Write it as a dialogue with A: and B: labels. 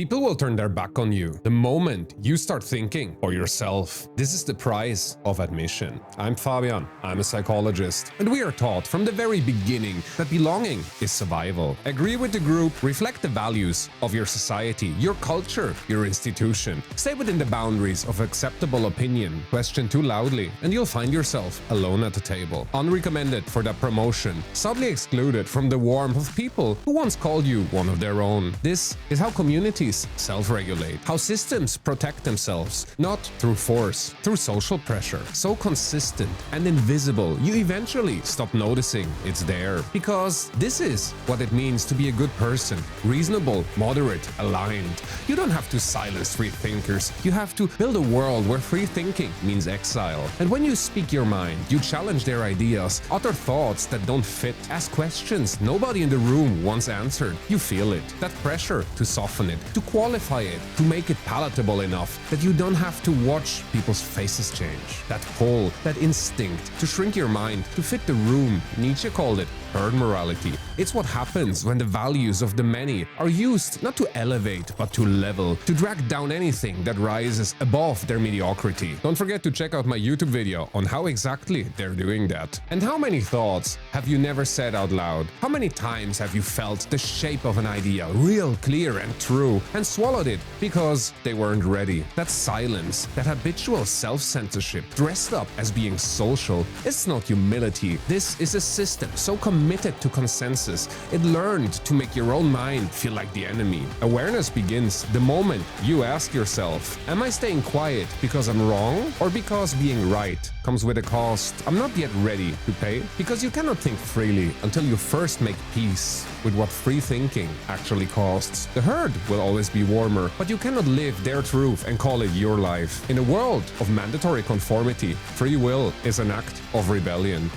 A: People will turn their back on you the moment you start thinking for yourself. This is the price of admission. I'm Fabian, I'm a psychologist, and we are taught from the very beginning that belonging is survival. Agree with the group, reflect the values of your society, your culture, your institution. Stay within the boundaries of acceptable opinion, question too loudly, and you'll find yourself alone at the table. Unrecommended for that promotion, subtly excluded from the warmth of people who once called you one of their own. This is how communities self-regulate, how systems protect themselves, not through force, through social pressure. So consistent and invisible, you eventually stop noticing it's there. Because this is what it means to be a good person, reasonable, moderate, aligned. You don't have to silence free thinkers, you have to build a world where free thinking means exile. And when you speak your mind, you challenge their ideas, utter thoughts that don't fit, ask questions nobody in the room once answered. You feel it, that pressure to soften it, to qualify it, to make it palatable enough that you don't have to watch people's faces change. That pull, that instinct to shrink your mind, to fit the room. Nietzsche called it herd morality. It's what happens when the values of the many are used not to elevate but to level, to drag down anything that rises above their mediocrity. Don't forget to check out my YouTube video on how exactly they're doing that. And how many thoughts have you never said out loud? How many times have you felt the shape of an idea real clear and true and swallowed it because they weren't ready? That silence, that habitual self-censorship dressed up as being social, it's not humility. This is a system so committed to consensus, it learned to make your own mind feel like the enemy. Awareness begins the moment you ask yourself, am I staying quiet because I'm wrong or because being right comes with a cost I'm not yet ready to pay? Because you cannot think freely until you first make peace with what free thinking actually costs. The herd will always be warmer, but you cannot live their truth and call it your life. In a world of mandatory conformity, free will is an act of rebellion.